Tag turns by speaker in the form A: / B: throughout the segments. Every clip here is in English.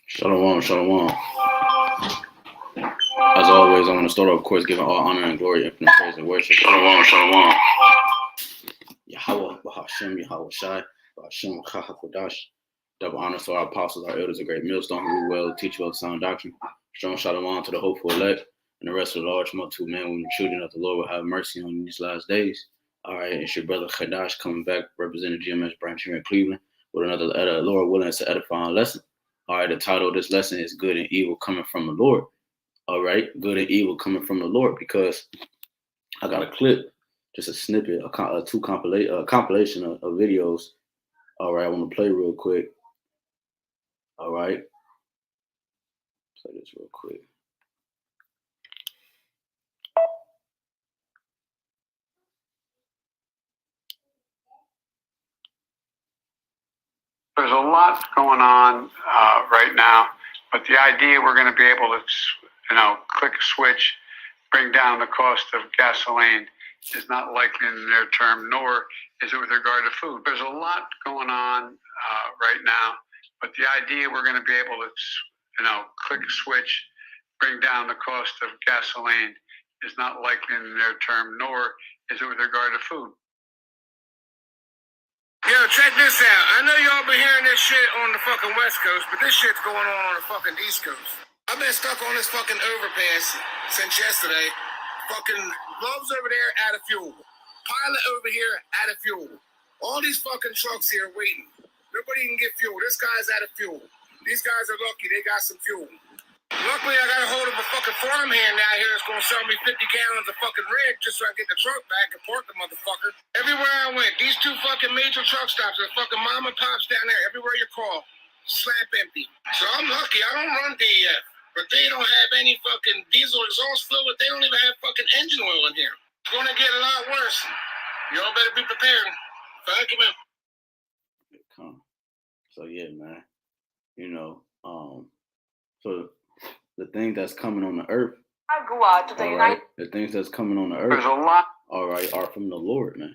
A: Shalom, shalom. As always, I want to start off, of course, giving all honor and glory, infinite praise and worship. Shalom, shalom. YAHAWAH, BAHASHAM, YAHAWASHI, BAHASHAM, HAQDASH. Double honor to our apostles, our elders, a great millstone who will teach you of sound doctrine. Strong shalom to the hopeful elect and the rest of the large multitude, men, women, children of the Lord will have mercy on these last days. All right, it's your brother HAQDASH coming back, representing GMS branch here in Cleveland with another Lord willing, it's an edifying lesson. All right, the title of this lesson is Good and Evil Coming from the Lord. All right, good and evil coming from the Lord, because I got a clip, just a snippet, a compilation of videos. All right, I want to play real quick. All right, play this real quick.
B: There's a lot going on right now, but the idea we're going to be able to, click a switch, bring down the cost of gasoline is not likely in the near term, nor is it with regard to food. There's a lot going on right now, but the idea we're going to be able to, click a switch, bring down the cost of gasoline is not likely in the near term, nor is it with regard to food.
C: Yo, check this out. I know y'all been hearing this shit on the fucking West Coast, but this shit's going on the fucking East Coast. I've been stuck on this fucking overpass since yesterday. Fucking Love's over there out of fuel. Pilot over here out of fuel. All these fucking trucks here waiting. Nobody can get fuel. This guy's out of fuel. These guys are lucky they got some fuel. Luckily, I got a hold of a fucking farmhand out here that's gonna sell me 50 gallons of fucking rig just so I can get the truck back and park the motherfucker. Everywhere I went, these two fucking major truck stops, the fucking mom and pops down there, everywhere you call, slap empty. So I'm lucky, I don't run DEF, but they don't have any fucking diesel exhaust fluid. They don't even have fucking engine oil in here. It's gonna get a lot worse. Y'all better be prepared. Thank you, man.
A: So yeah, man. So the thing that's coming on the earth, the things that's coming on the earth,
B: there's a lot,
A: all right, are from the Lord, man.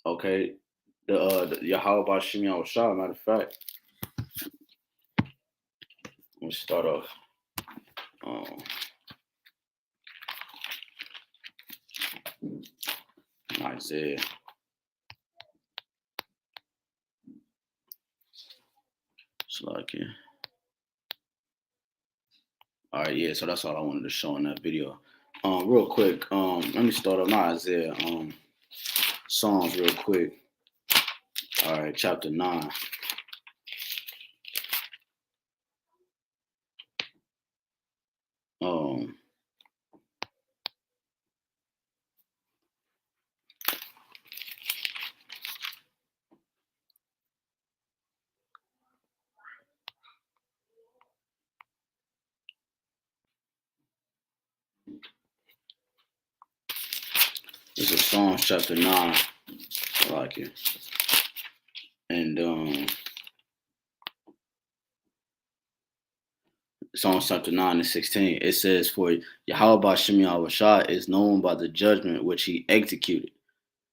A: Okay, the YAHAWASHI, matter of fact, let's start off. Isaiah. Slack. All right, yeah, so that's all I wanted to show in that video. Real quick, let me start on my Isaiah Psalms real quick. All right, chapter 9. This is Psalms chapter 9. I like it. And Psalms chapter 9 and 16. It says, "For YAHAWASHI is known by the judgment which he executed.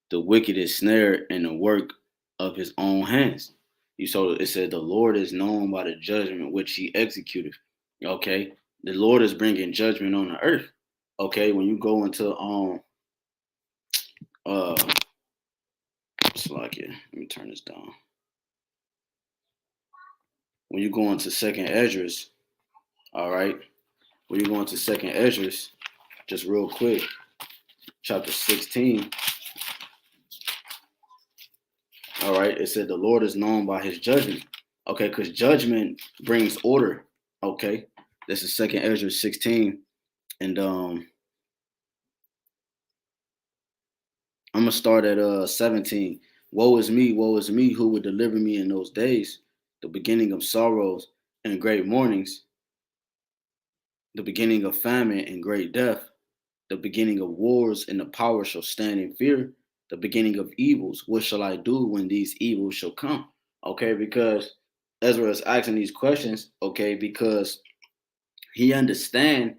A: The wicked is snared in the work of his own hands." So it said the Lord is known by the judgment which he executed. Okay, the Lord is bringing judgment on the earth. Okay, when you go into it's like it. Let me turn this down. When you go into Second Esdras, all right. When you go into Second Esdras, just real quick, chapter 16. All right, it said the Lord is known by his judgment. Okay, because judgment brings order. Okay, this is Second Esdras 16, and I'm gonna start at 17. Woe is me, who would deliver me in those days? The beginning of sorrows and great mournings, the beginning of famine and great death, the beginning of wars, and the power shall stand in fear, the beginning of evils. What shall I do when these evils shall come? Okay, because Ezra is asking these questions, okay, because he understands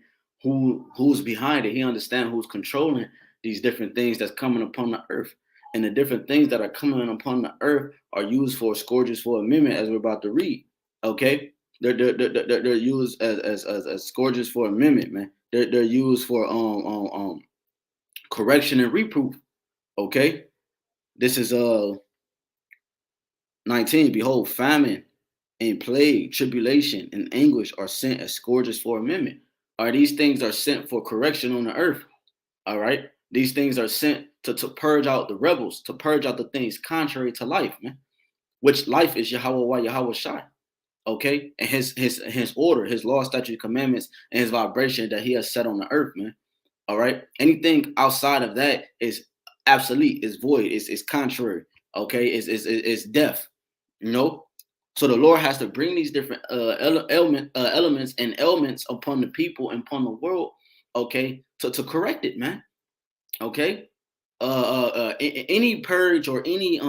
A: who's behind it. He understands who's controlling these different things that's coming upon the earth. And the different things that are coming upon the earth are used for scourges for amendment, as we're about to read. Okay, they're used as scourges for amendment, man. They're used for correction and reproof. Okay, this is 19. Behold, famine and plague, tribulation, and anguish are sent as scourges for amendment. Are these things are sent for correction on the earth? All right. These things are sent to purge out the rebels, to purge out the things contrary to life, man. Which life is YAHWAH, YAHWASHI. Okay. And his order, his law, statute, commandments, and his vibration that he has set on the earth, man. All right. Anything outside of that is obsolete, is void, is contrary. Okay. Is death. You know? So the Lord has to bring these different elements and ailments upon the people and upon the world, okay, to correct it, man. Okay. Any purge or any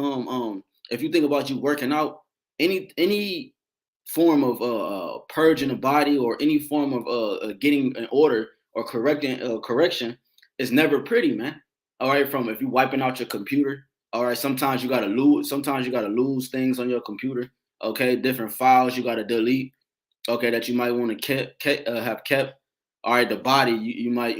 A: if you think about you working out, any form of purging the body or any form of getting an order or correction is never pretty, man. All right, from if you wiping out your computer, all right, sometimes you gotta lose things on your computer. Okay, different files you gotta delete. Okay, that you might want to have kept. All right, the body you might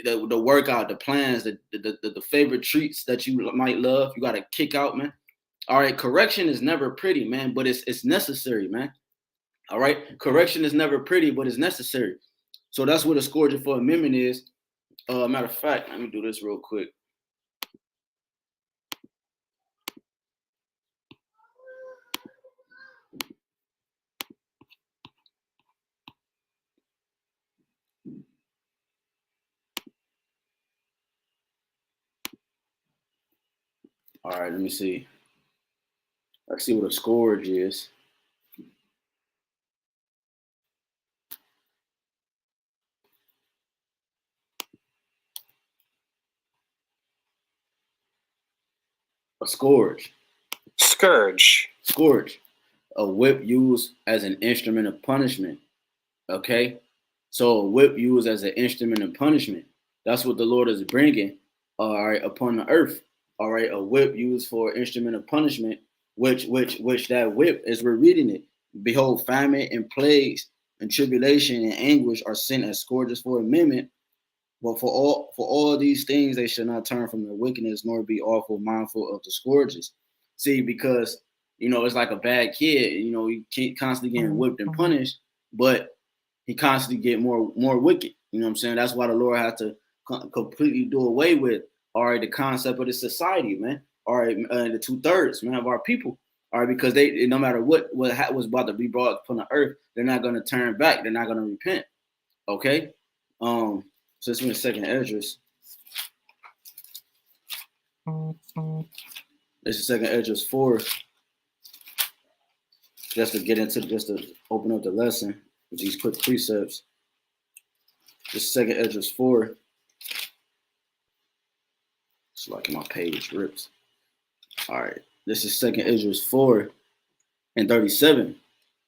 A: the workout, the plans, the favorite treats that you might love, you gotta kick out, man. All right, correction is never pretty, man, but it's necessary, man. All right, correction is never pretty, but it's necessary. So that's what a scourge for amendment is. Matter of fact, let me do this real quick. All right, let me see. Let's see what a scourge is. A scourge.
D: Scourge.
A: Scourge. A whip used as an instrument of punishment. Okay? So a whip used as an instrument of punishment. That's what the Lord is bringing, all right, upon the earth. All right, a whip used for instrument of punishment, which that whip, as we're reading it, behold, famine and plagues and tribulation and anguish are sent as scourges for amendment. But for all these things, they should not turn from their wickedness, nor be awful mindful of the scourges. See, because it's like a bad kid. He keep constantly getting whipped and punished, but he constantly get more wicked. You know what I'm saying? That's why the Lord has to completely do away with the concept of the society, man. The 2/3, man, of our people. Because they, no matter what was about to be brought upon the earth, they're not going to turn back. They're not going to repent. Okay. So it's in the second Esdras. This is second Esdras 4. Just to open up the lesson with these quick precepts. This second Esdras 4. It's like my page rips. All right. This is second Esdras 4 and 37.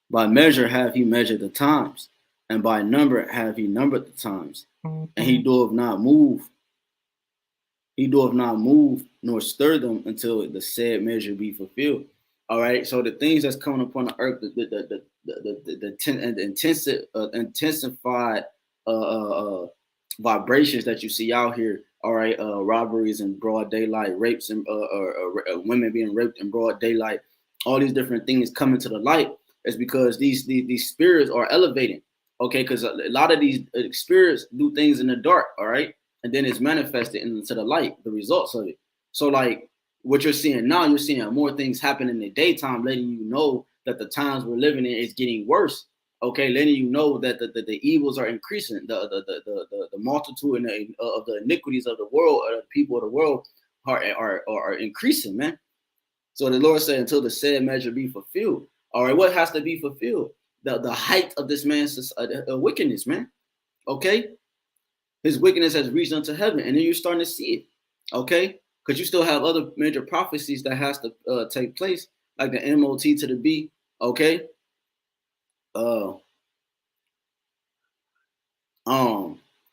A: By measure have he measured the times, and by number have he numbered the times. And he doeth not move. He doeth not move nor stir them until the said measure be fulfilled. All right. So the things that's coming upon the earth, the intensified vibrations that you see out here. All right. Robberies in broad daylight, rapes and women being raped in broad daylight. All these different things coming to the light is because these spirits are elevating. Okay, because a lot of these spirits do things in the dark, all right? And then it's manifested into the light, the results of it. So like what you're seeing now, you're seeing more things happen in the daytime, letting you know that the times we're living in is getting worse. Okay, letting you know that the evils are increasing, the multitude of the iniquities of the world, or the people of the world are increasing, man. So the Lord said, until the said measure be fulfilled. All right, what has to be fulfilled? The height of this man's wickedness, man. Okay, his wickedness has reached unto heaven, and then you're starting to see it. Okay, because you still have other major prophecies that has to take place, like the MOT to the B. Okay,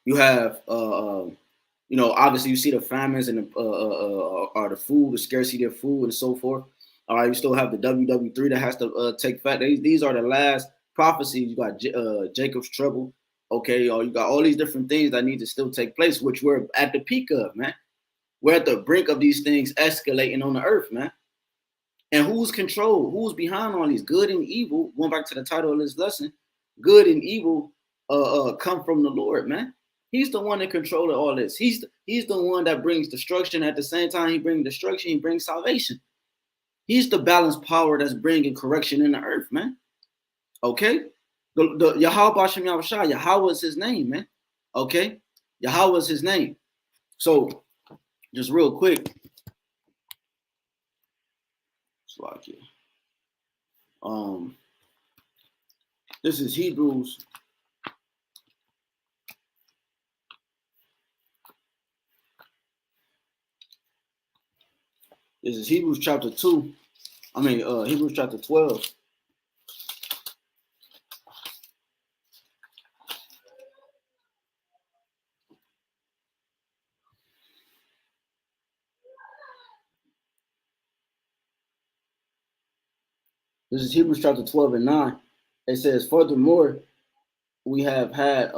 A: You have you know, obviously you see the famines and the food, the scarcity of food, and so forth. All right, you still have the WW3 that has to take effect. These are the last prophecies. You got Jacob's trouble. Okay, or you got all these different things that need to still take place, which we're at the peak of, man. We're at the brink of these things escalating on the earth, man. And who's control? Who's behind all these? Good and evil. Going back to the title of this lesson, good and evil come from the Lord, man. He's the one that controls all this. He's the one that brings destruction. At the same time, he brings destruction. He brings salvation. He's the balanced power that's bringing correction in the earth, man. Okay, the Yahawah BAHASHAM YAHAWASHI, Yahawah is his name, man. Okay, Yahawah is his name. So, just real quick, this is Hebrews. This is Hebrews chapter 2. Hebrews chapter 12. This is Hebrews chapter 12 and 9. It says, furthermore, we have had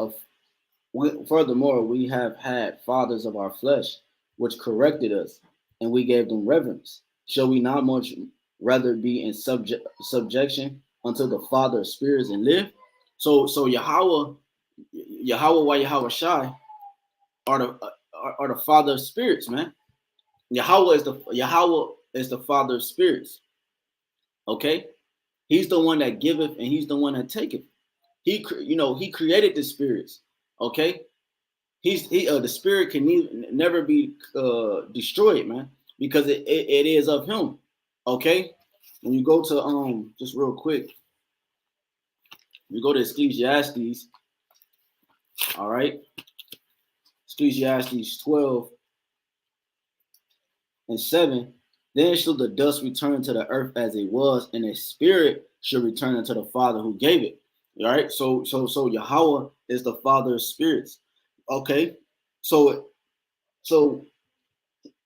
A: fathers of our flesh, which corrected us, and we gave them reverence. Shall we not much rather be in subjection unto the Father of spirits and live? So Yahawah YAHAWASHI are the Father of spirits, man. Yahawah is the Father of spirits. Okay, he's the one that giveth and he's the one that taketh. He created the spirits. Okay, the spirit can never be destroyed, man, because it is of him. Okay, when you go to just real quick, you go to Ecclesiastes. All right, Ecclesiastes 12 and 7. Then shall the dust return to the earth as it was, and the spirit shall return unto the Father who gave it. All right, so Yahawah is the Father of spirits. Okay, so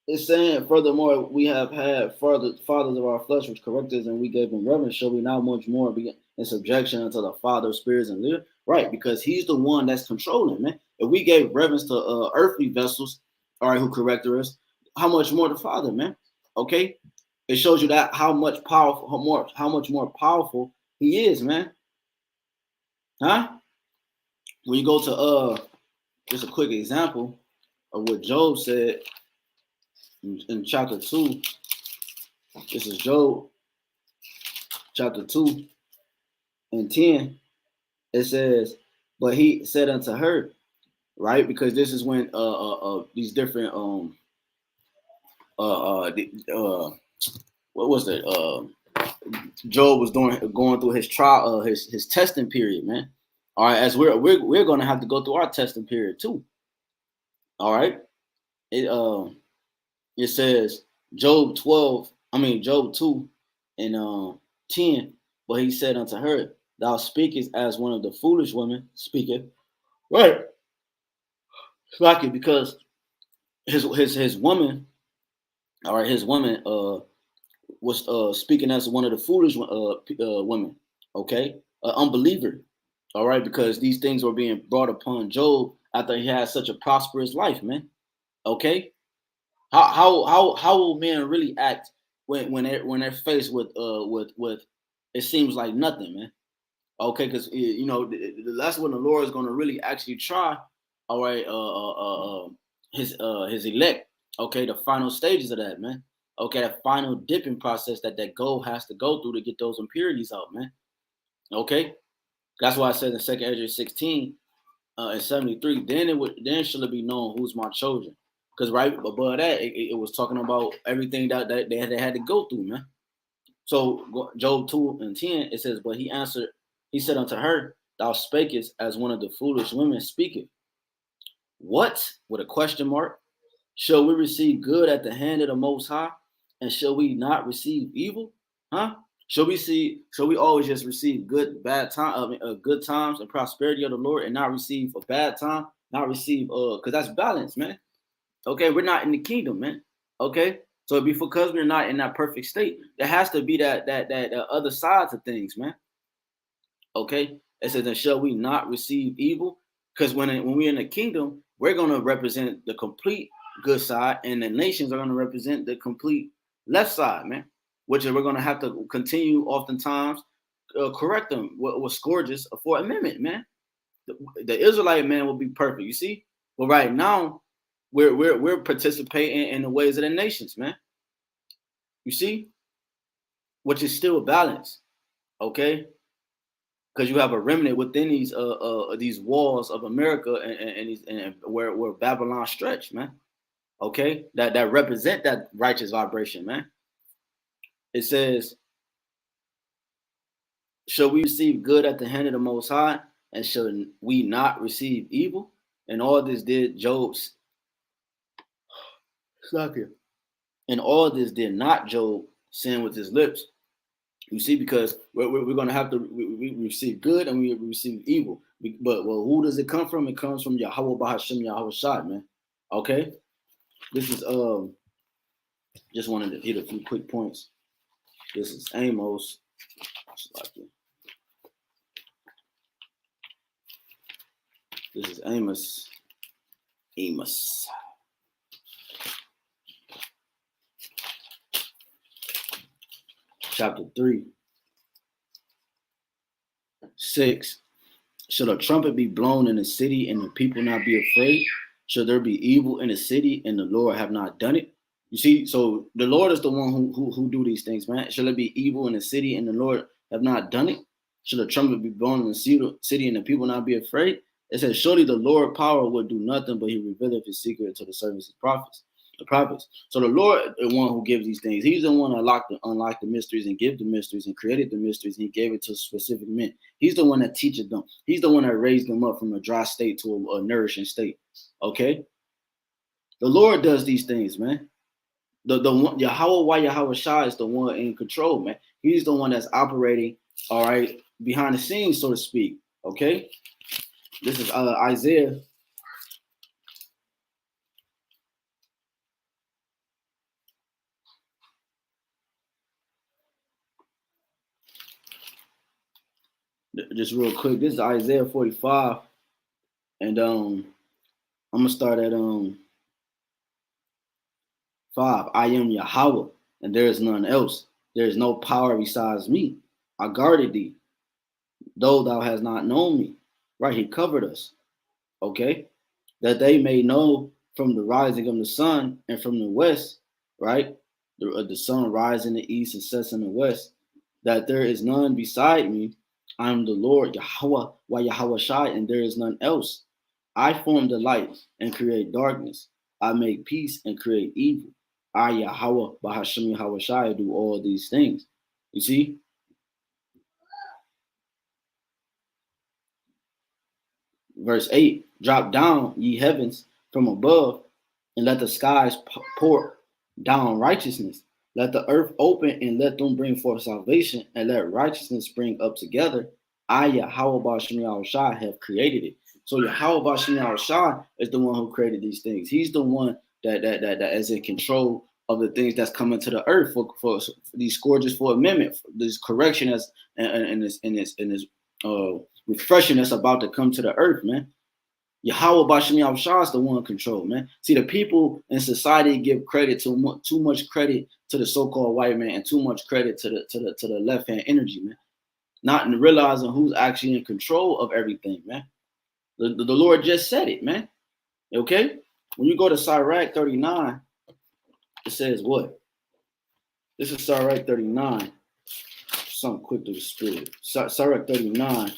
A: it's saying, furthermore, we have had fathers of our flesh which corrected us, and we gave them reverence. Shall we now much more be in subjection unto the Father of spirits and live? Right, because he's the one that's controlling, man. If we gave reverence to earthly vessels, all right, who corrected us, how much more the Father, man? Okay, it shows you that how much more powerful he is, man. Huh? When you go to just a quick example of what Job said in chapter 2. This is Job chapter 2 and 10. It says, but he said unto her, right? Because this is when these different what was it? Job was going through his trial, his testing period, man. All right, as we're gonna have to go through our testing period too. All right. It says Job 2 and 10. But he said unto her, thou speakest as one of the foolish women speaketh. Right. Like it, because his woman, all right, his woman was speaking as one of the foolish women, okay, unbeliever, all right, because these things were being brought upon Job after he had such a prosperous life, man. Okay, how will men really act when they're faced with it seems like nothing, man? Okay, because that's when the Lord is going to really actually try, all right, his elect. Okay, the final stages of that, man. Okay, that final dipping process that gold has to go through to get those impurities out, man. Okay, that's why I said in 2 Ezra 16 and 73, then shall it be known who's my chosen. Because right above that, it was talking about everything that they had to go through, man. So Job 2 and 10, it says, but he answered, he said unto her, thou spakest as one of the foolish women speaketh. What? With a question mark. Shall we receive good at the hand of the Most High, and shall we not receive evil? Huh? Shall we always just receive good times and prosperity of the Lord, and not receive a bad time not receive because that's balance, man. Okay, we're not in the kingdom, man. Okay, so it'd be because we're not in that perfect state. There has to be that other sides of things, man. Okay, it says, and shall we not receive evil? Because when we're in the kingdom, we're gonna represent the complete good side, and the nations are gonna represent the complete left side, man. Which we're gonna have to continue, oftentimes, correct them with scourges for amendment, man. The Israelite man will be perfect, you see. But right now, we're participating in the ways of the nations, man. You see, which is still balanced, okay? Because you have a remnant within these walls of America and where Babylon stretch, man. Okay, that represent that righteous vibration, man. It says, shall we receive good at the hand of the Most High, and shall we not receive evil? And all this did Job's. And all this did not Job sin with his lips. You see, because we're going to have to we receive good and we receive evil. But well, who does it come from? It comes from Yahawah, BAHASHAM, YAHAWASHI, man. Okay, this is just wanted to hit a few quick points. This is Amos. This is Amos. Chapter 3, 6. Should a trumpet be blown in the city and the people not be afraid? Should there be evil in the city and the Lord have not done it? You see, so the Lord is the one who do these things, man. Should there be evil in the city and the Lord have not done it? Should a trumpet be blown in the city and the people not be afraid? It says, surely the Lord power will do nothing, but he revealeth his secret to the servants of the prophets. So the Lord is the one who gives these things. He's the one that unlocked the mysteries and give the mysteries and created the mysteries, and he gave it to specific men. He's the one that teaches them. He's the one that raised them up from a dry state to a nourishing state. Okay? The Lord does these things, man. The one, YAHWAH is the one in control, man. He's the one that's operating, all right, behind the scenes, so to speak. Okay? This is Isaiah. Just real quick, this is Isaiah 45, and I'm gonna start at 5. I am Yahweh, and there is none else. There is no power besides me. I guarded thee, though thou hast not known me. Right, he covered us. Okay, that they may know from the rising of the sun and from the west, right? The sun rises in the east and sets in the west, that there is none beside me. I am the Lord, Yahawah, YAHWASHI, and there is none else. I form the light and create darkness. I make peace and create evil. I, Yahawah, BAHASHAM, YAHWASHI, do all these things. You see? Verse 8, drop down, ye heavens, from above, and let the skies pour down righteousness. Let the earth open and let them bring forth salvation, and let righteousness spring up together. I, Yahawah, BAHASHAM, YAHWASHI, have created it. So Yahawah, BAHASHAM, YAHWASHI is the one who created these things. He's the one that is in control of the things that's coming to the earth for these scourges for amendment, for this correction and this refreshing that's about to come to the earth, man. Yahawah, BAHASHAM, YAHWASHI is the one in control, man. See, the people in society give credit too much credit to the so-called white man and too much credit to the left-hand energy, man. Not in realizing who's actually in control of everything, man. The Lord just said it, man. Okay? When you go to Sirach 39, it says what? This is Sirach 39. Something quick to the spirit. Sirach 39.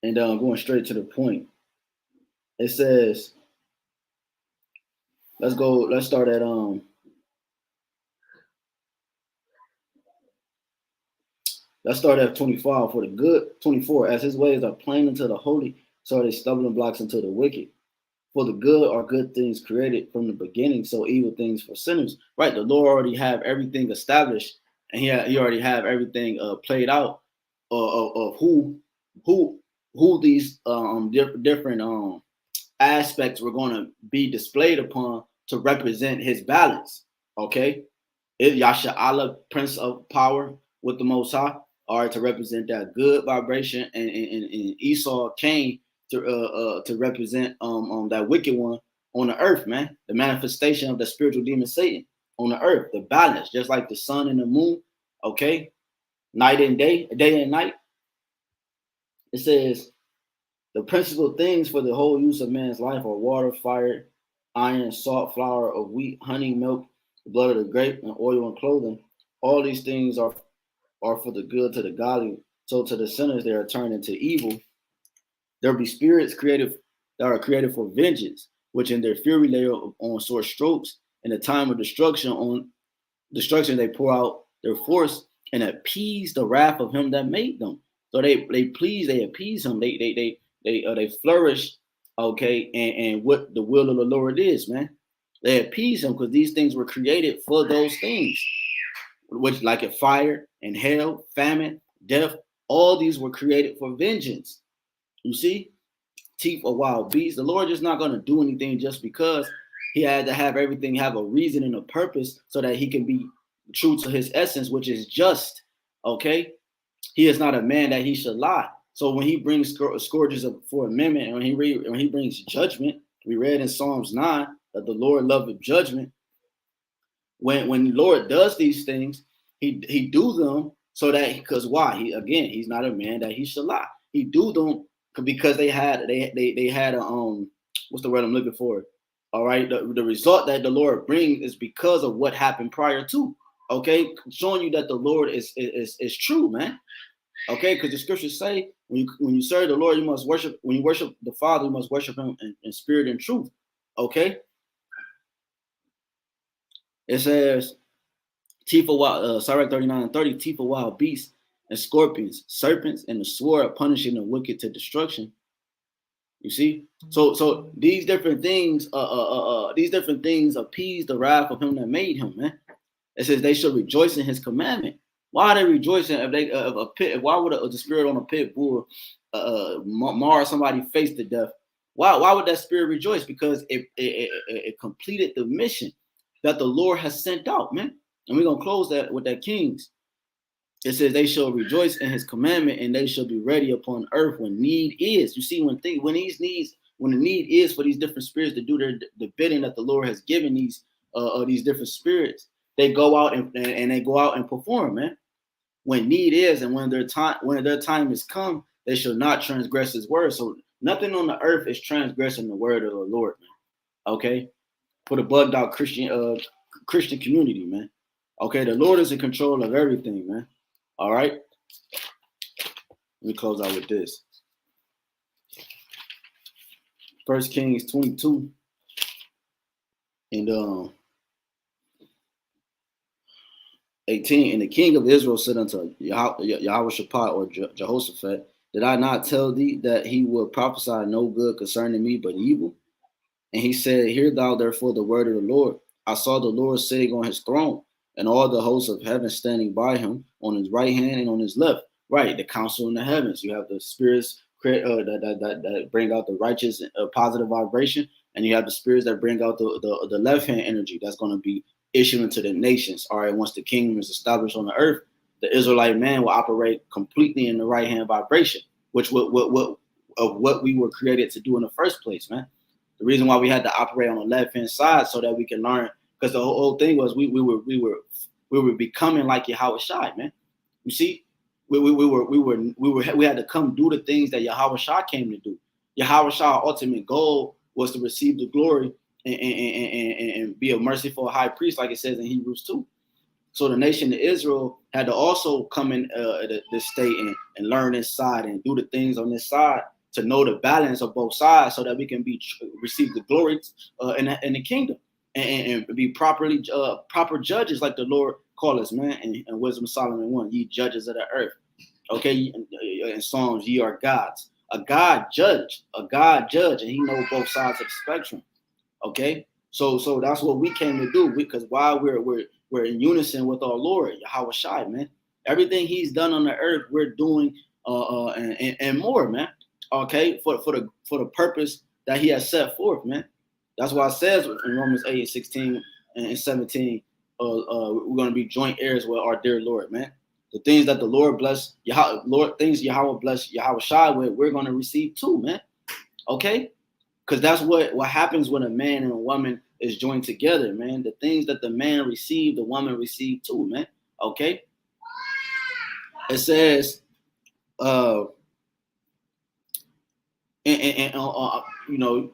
A: And going straight to the point. It says, let's start at let's start at 25. For the good, 24, as his ways are plain unto the holy, so are they stumbling blocks unto the wicked. For the good are good things created from the beginning, so evil things for sinners. Right, the Lord already have everything established, and he already have everything played out of who who these different aspects were going to be displayed upon to represent his balance. Okay, Yasha'Allah, Prince of Power with the Most High, are to represent that good vibration, and Esau came to represent that wicked one on the earth, man. The manifestation of the spiritual demon Satan on the earth, the balance, just like the sun and the moon. Okay, night and day and night. It says the principal things for the whole use of man's life are water, fire, iron, salt, flour of wheat, honey, milk, the blood of the grape, and oil and clothing. All these things are for the good to the godly. So to the sinners, they are turned into evil. There be spirits created that are created for vengeance, which in their fury lay on sore strokes. In the time of destruction, they pour out their force and appease the wrath of him that made them. So they appease him. They flourish, okay, and what the will of the Lord is, man. They appease him because these things were created for those things, which like a fire and hell, famine, death, all these were created for vengeance. You see, teeth of wild beasts. The Lord is not going to do anything just because. He had to have everything have a reason and a purpose so that he can be true to his essence, which is just. Okay, he is not a man that he should lie. So when he brings scourges for amendment, and when he brings judgment, we read in Psalms 9 that the Lord loveth judgment. When the Lord does these things, he do them so that, because why? He's not a man that he should lie. He do them because they had a what's the word I'm looking for? All right, the result that the Lord brings is because of what happened prior to. Okay, showing you that the Lord is true, man. Okay, because the scriptures say when you serve the Lord, you must worship. When you worship the Father, you must worship Him in spirit and truth. Okay, it says teeth of wild, Sirach 39:30, teeth of wild beasts and scorpions, serpents, and the sword punishing the wicked to destruction. You see, so these different things appease the wrath of him that made him, man. It says they should rejoice in his commandment. Why are they rejoicing if they a pit? Why would the spirit on a pit bull mar somebody's face to death? Why would that spirit rejoice? Because it completed the mission that the Lord has sent out, man. And we're gonna close that with that Kings. It says they shall rejoice in his commandment, and they shall be ready upon earth when need is. You see, when the need is for these different spirits to do the bidding that the Lord has given these different spirits, they go out and they go out and perform, man. When need is, and when their time is come, they shall not transgress his word. So nothing on the earth is transgressing the word of the Lord, man. Okay, for the bugged out Christian community, man. Okay, the Lord is in control of everything, man. All right. Let me close out with this. 1 Kings 22 and 18. And the king of Israel said unto Yahawashi or Jehoshaphat, did I not tell thee that he will prophesy no good concerning me but evil? And he said, hear thou therefore the word of the Lord. I saw the Lord sitting on his throne, and all the hosts of heaven standing by him on his right hand and on his left. Right, the council in the heavens. You have the spirits that bring out the righteous positive vibration, and you have the spirits that bring out the left hand energy that's going to be issuing to the nations. All right, once the kingdom is established on the earth, the Israelite man will operate completely in the right hand vibration, which what we were created to do in the first place, man. The reason why we had to operate on the left hand side so that we can learn. Because the whole thing was we were becoming like Yahawashi, man. You see, we had to come do the things that Yahawashi came to do. Yahawashi's ultimate goal was to receive the glory and be a merciful high priest, like it says in Hebrews 2. So the nation of Israel had to also come in this state and learn this side and do the things on this side to know the balance of both sides, so that we can receive the glory in the kingdom. And be proper judges, like the Lord called us, man. And Wisdom of Solomon 1, ye judges of the earth. Okay, in Psalms, ye are gods. A God judge, and he knows both sides of the spectrum. Okay, so that's what we came to do, because while we're in unison with our Lord Yahawashi, man, everything He's done on the earth, we're doing and more, man. okay, for the purpose that he has set forth, man. That's why it says in Romans 8:16 and 17, we're going to be joint heirs with our dear Lord, man. The things that the Lord bless, things Yahweh bless Yahawashi with, we're going to receive too, man. Okay? Because that's what happens when a man and a woman is joined together, man. The things that the man received, the woman received too, man. Okay? It says, you know,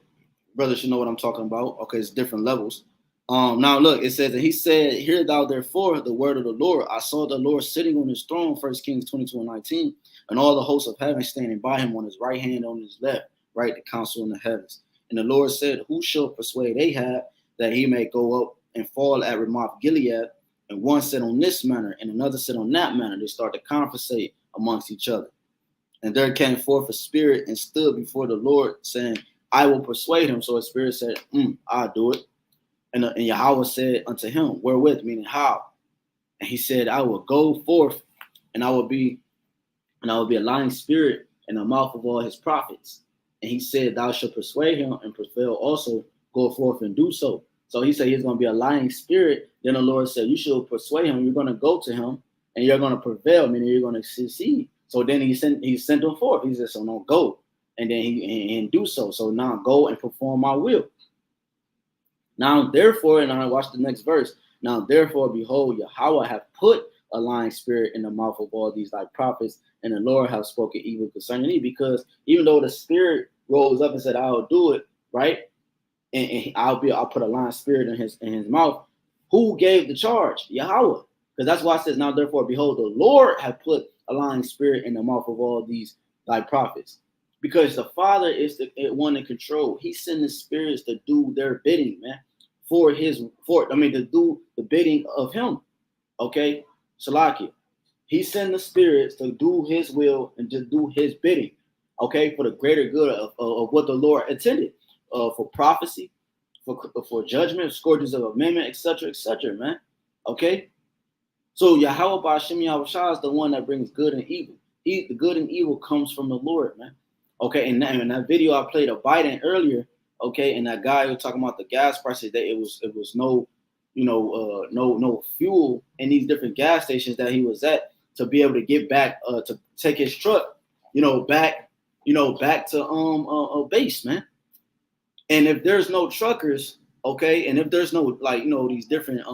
A: brothers should know what I'm talking about. Okay, it's different levels. Now look, it says, and he said, hear thou therefore the word of the Lord. I saw the Lord sitting on his throne, 1 Kings 22:19, and all the hosts of heaven standing by him on his right hand, on his left, right, the council in the heavens. And the Lord said, who shall persuade Ahab that he may go up and fall at Ramoth Gilead? And one said on this manner, and another said on that manner. They start to conversate amongst each other. And there came forth a spirit and stood before the Lord, saying, I will persuade him. So a spirit said, I'll do it. And Yahweh said unto him, wherewith, meaning how? And he said, I will go forth, and I will be a lying spirit in the mouth of all his prophets. And he said, thou shalt persuade him and prevail also, go forth and do so. So he said he's going to be a lying spirit. Then the Lord said, you shall persuade him. You're going to go to him, and you're going to prevail, meaning you're going to succeed. So then he sent him forth. He said, so no, go. And then he do so. So now go and perform my will. Now, therefore, and I watch the next verse. Now, therefore, behold, Yahweh hath put a lying spirit in the mouth of all these thy prophets, and the Lord hath spoken evil concerning thee. Because even though the spirit rose up and said, I'll do it, right? And I'll put a lying spirit in his mouth. Who gave the charge? Yahweh. Because that's why it says, now, therefore, behold, the Lord hath put a lying spirit in the mouth of all these thy prophets. Because the Father is the one in control. He sends the spirits to do their bidding, man. To do the bidding of him. Okay? Salakia. He sent the spirits to do his will and to do his bidding. Okay? For the greater good of what the Lord intended. For prophecy, for judgment, scourges of amendment, etc., man. Okay? So Yahweh BAHASHAM Yahawashi is the one that brings good and evil. The good and evil comes from the Lord, man. Okay, and in that video I played of Biden earlier, okay, and that guy was talking about the gas prices, that it was no fuel in these different gas stations that he was at to be able to get back to take his truck, back to base, man. And if there's no truckers, okay, and if there's no these different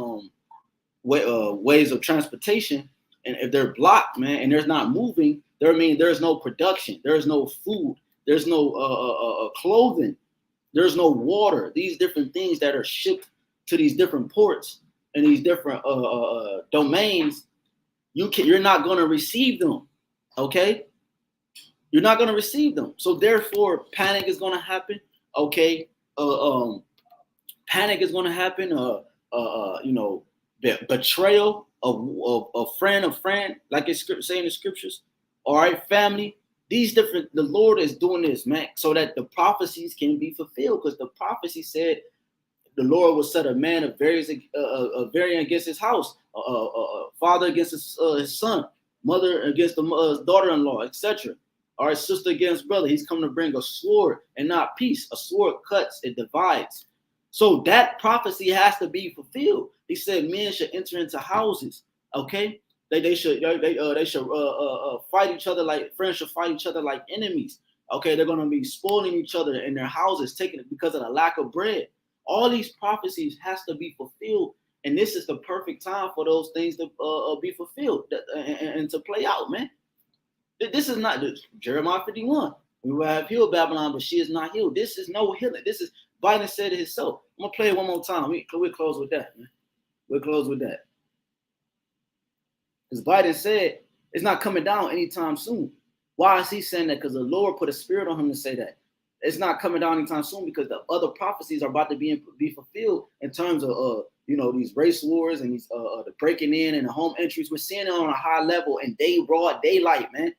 A: ways of transportation, and if they're blocked, man, and there's not moving, there's no production, there's no food, there's no clothing, there's no water. These different things that are shipped to these different ports and these different domains, you're not going to receive them, okay? You're not going to receive them. So therefore, panic is going to happen, okay? Panic is going to happen. Betrayal of friend, like it's saying in the scriptures. All right, family. The Lord is doing this, man, so that the prophecies can be fulfilled. Because the prophecy said the Lord will set a man of varying against his house, father against his son, mother against the daughter-in-law, etc. All right, sister against brother. He's coming to bring a sword and not peace. A sword cuts, it divides. So that prophecy has to be fulfilled. He said men should enter into houses. Okay, they should fight each other like friends should fight each other like enemies. Okay, they're gonna be spoiling each other in their houses, taking it because of the lack of bread. All these prophecies has to be fulfilled, and this is the perfect time for those things to be fulfilled and to play out, man. This is not Jeremiah 51. We will have healed Babylon, but she is not healed. This is no healing. This is Biden said it himself. I'm gonna play it one more time. We'll close with that, man. We'll close with that. Because Biden said it's not coming down anytime soon. Why is he saying that? Because the Lord put a spirit on him to say that. It's not coming down anytime soon because the other prophecies are about to be fulfilled in terms of these race wars and these the breaking in and the home entries. We're seeing it on a high level and broad daylight, man.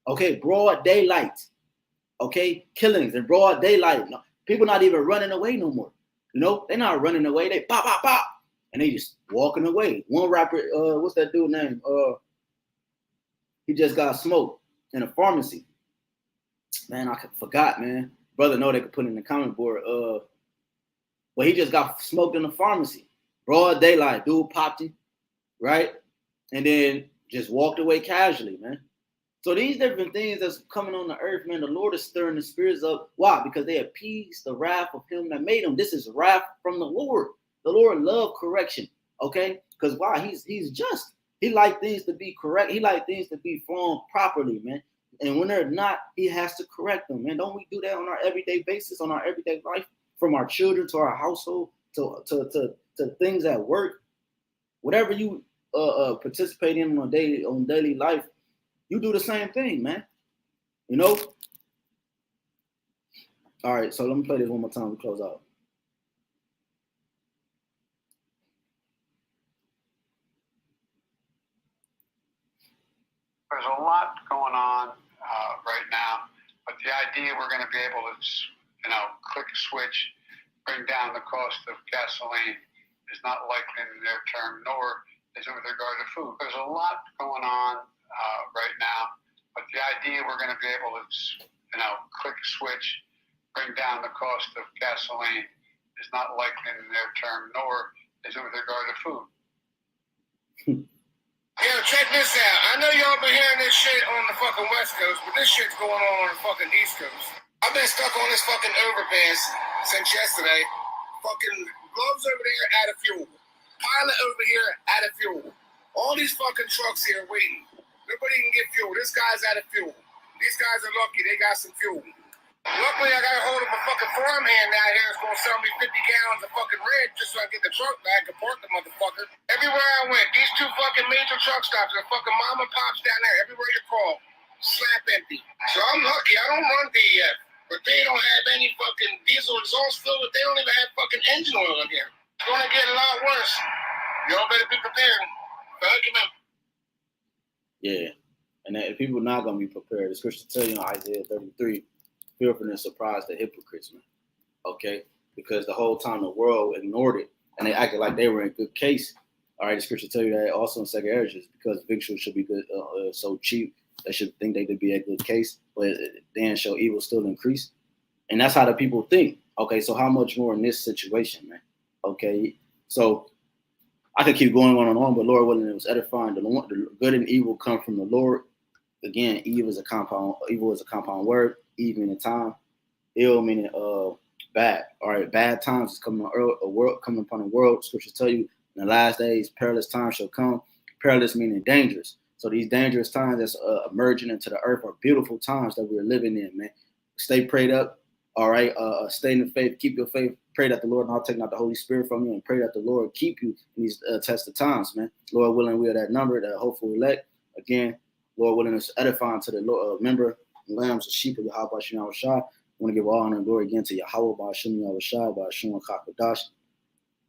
A: Okay, broad daylight. Okay, killings in broad daylight. No, people not even running away no more. They're not running away. They pop, pop, pop. And they just walking away. One rapper, what's that dude name? He just got smoked in a pharmacy. man, I forgot, man. Brother, know they could put in the comment board. Well, he just got smoked in the pharmacy, broad daylight. Dude popped him, right, and then just walked away casually, man. So these different things that's coming on the earth, man, the Lord is stirring the spirits up. Why? Because they appease the wrath of him that made them. This is wrath from the Lord. The Lord loved correction, okay? Because why? He's just. He like things to be correct. He like things to be formed properly, man. And when they're not, he has to correct them, man. Don't we do that on our everyday basis, on our everyday life, from our children to our household to things at work, whatever you participate in on daily life. You do the same thing, man. You know? All right, so let me play this one more time to close out.
B: There's a lot going on right now, but the idea we're going to be able to, click a switch, bring down the cost of gasoline is not likely in the near term, nor is it with regard to food. There's a lot going on right now, but the idea we're going to be able to, click a switch, bring down the cost of gasoline is not likely in the near term, nor is it with regard to food.
C: Yo, check this out. I know y'all been hearing this shit on the fucking West Coast, but this shit's going on the fucking East Coast. I've been stuck on this fucking overpass since yesterday. Fucking gloves over there out of fuel. Pilot over here out of fuel. All these fucking trucks here waiting. Nobody can get fuel. This guy's out of fuel. These guys are lucky. They got some fuel. Luckily, I got a hold of a fucking farmhand out here who's gonna sell me 50 gallons of fucking red just so I can get the truck back and park the motherfucker. Everywhere I went, these two fucking major truck stops, the fucking mom and pops down there, everywhere you call, slap empty. So I'm lucky. I don't run DEF, but they don't have any fucking diesel exhaust fluid. They don't even have fucking engine oil in here. It's gonna get a lot worse. Y'all better be prepared. Thank you, man.
A: Yeah, and if people are not going to be prepared, the scripture tell you in Isaiah 33, fearfulness surprised the hypocrites, man. Okay, because the whole time the world ignored it and they acted like they were in good case. All right, the scripture tell you that also in 2 Ezra, because victuals should be good, so cheap, they should think they could be a good case, but then shall evil still increase. And that's how the people think. Okay, so how much more in this situation, man? Okay, so I could keep going on and on, but Lord willing, it was edifying. The good and evil come from the Lord. Again, evil is a compound word. Evil meaning time, ill meaning bad. All right, bad times is coming upon the world. Scriptures tell you in the last days, perilous times shall come. Perilous meaning dangerous. So these dangerous times that's emerging into the earth are beautiful times that we're living in, man. Stay prayed up. All right, stay in the faith. Keep your faith. Pray that the Lord not take not the Holy Spirit from you, and pray that the Lord keep you in these tested times, man. Lord willing, we are that number, that hopeful elect. Again, Lord willing, is edifying to the Lord, member, lambs, and sheep of YAHWASHI. I want to give all honor and glory again to Yahawah, BAHASHAM, YAHWASHI, BAHASHAM, HAQDASH.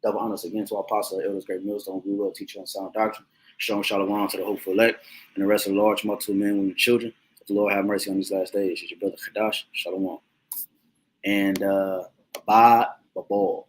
A: Double honors again to our apostle, elders, great millstone, we will teach you on sound doctrine. Shalom, shalom to the hopeful elect and the rest of the large multitude of men, women, and children. If the Lord have mercy on these last days, it's your brother HAQDASH. Shalom. And abide, babal.